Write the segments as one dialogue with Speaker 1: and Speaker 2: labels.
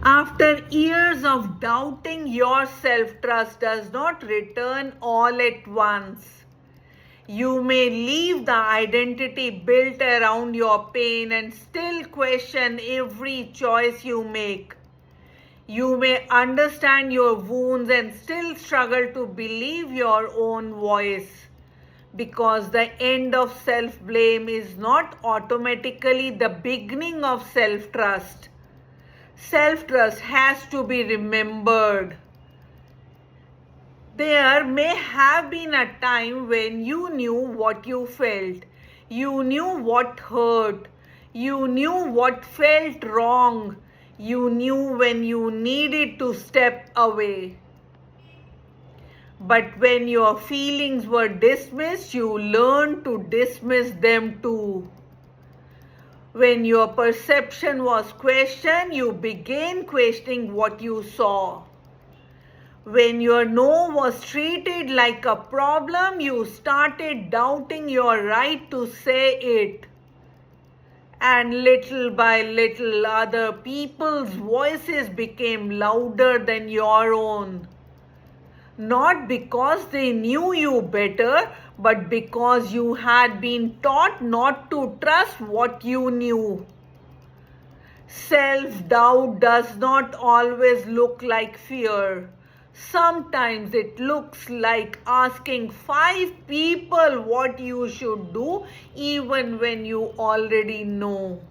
Speaker 1: After years of doubting, your self-trust does not return all at once. You may leave the identity built around your pain and still question every choice you make. You may understand your wounds and still struggle to believe your own voice. Because the end of self-blame is not automatically the beginning of self-trust. Self-trust has to be remembered. There may have been a time when you knew what you felt. You knew what hurt. You knew what felt wrong. You knew when you needed to step away. But when your feelings were dismissed, you learned to dismiss them too. When your perception was questioned, you began questioning what you saw. When your no was treated like a problem, you started doubting your right to say it. And little by little, other people's voices became louder than your own. Not because they knew you better, but because you had been taught not to trust what you knew. Self-doubt does not always look like fear. Sometimes it looks like asking 5 people what you should do even when you already know.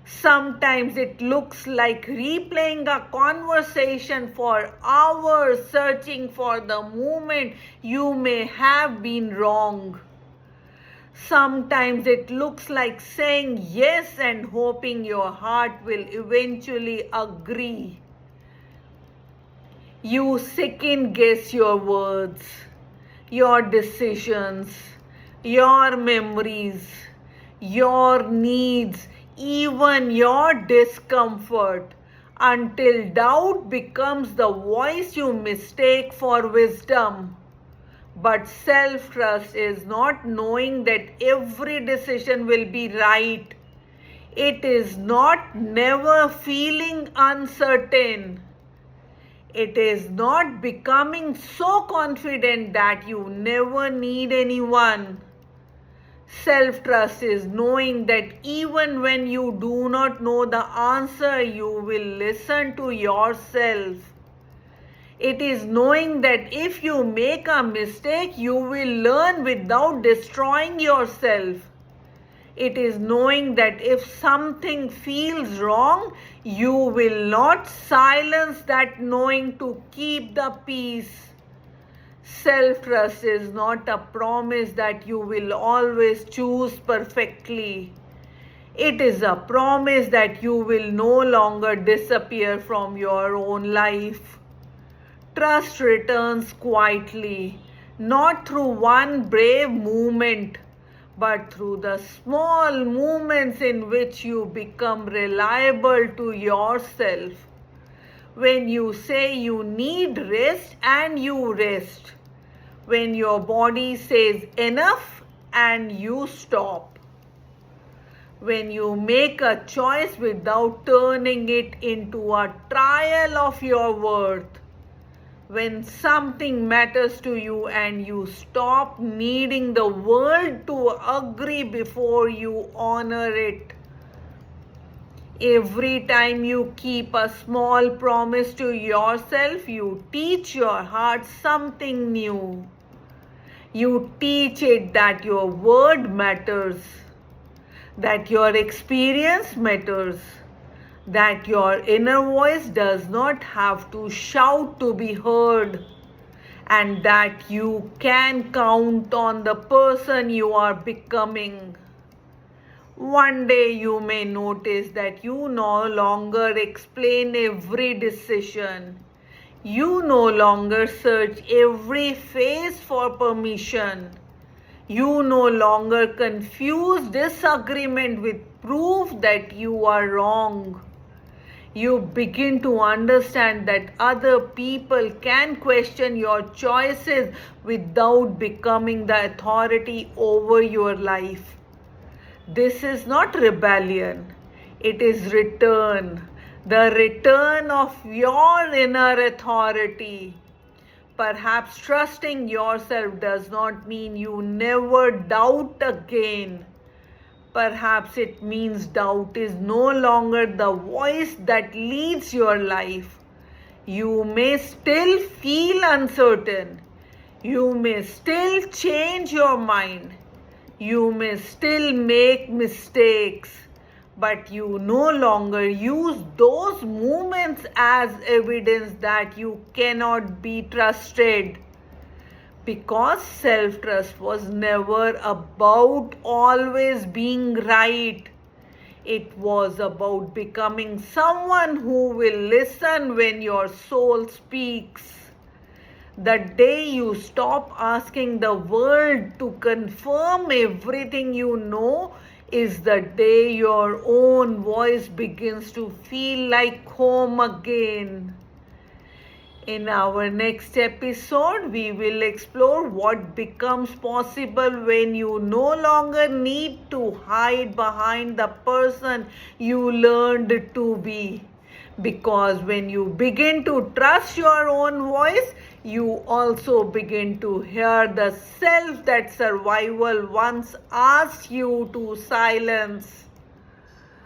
Speaker 1: Sometimes it looks like replaying a conversation for hours, searching for the moment you may have been wrong. Sometimes it looks like saying yes and hoping your heart will eventually agree. You second guess your words, your decisions, your memories, your needs, even your discomfort, until doubt becomes the voice you mistake for wisdom. But self-trust is not knowing that every decision will be right. It is not never feeling uncertain. It is not becoming so confident that you never need anyone. Self-trust is knowing that even when you do not know the answer, you will listen to yourself. It is knowing that if you make a mistake, you will learn without destroying yourself. It is knowing that if something feels wrong, you will not silence that knowing to keep the peace. Self-trust is not a promise that you will always choose perfectly. It is a promise that you will no longer disappear from your own life. Trust returns quietly, not through one brave movement, but through the small moments in which you become reliable to yourself. When you say you need rest and you rest. When your body says enough and you stop. When you make a choice without turning it into a trial of your worth. When something matters to you and you stop needing the world to agree before you honor it. Every time you keep a small promise to yourself, you teach your heart something new. You teach it that your word matters, that your experience matters, that your inner voice does not have to shout to be heard, and that you can count on the person you are becoming. One day you may notice that you no longer explain every decision. You no longer search every phase for permission. You no longer confuse disagreement with proof that you are wrong. You begin to understand that other people can question your choices without becoming the authority over your life. This is not rebellion. It is return. the return of your inner authority. Perhaps trusting yourself does not mean you never doubt again. Perhaps it means doubt is no longer the voice that leads your life. You may still feel uncertain. You may still change your mind. You may still make mistakes. But you no longer use those moments as evidence that you cannot be trusted. Because self trust was never about always being right. It was about becoming someone who will listen when your soul speaks. The day you stop asking the world to confirm everything you know is the day your own voice begins to feel like home again. In our next episode, we will explore what becomes possible when you no longer need to hide behind the person you learned to be. Because when you begin to trust your own voice, you also begin to hear the self that survival once asked you to silence.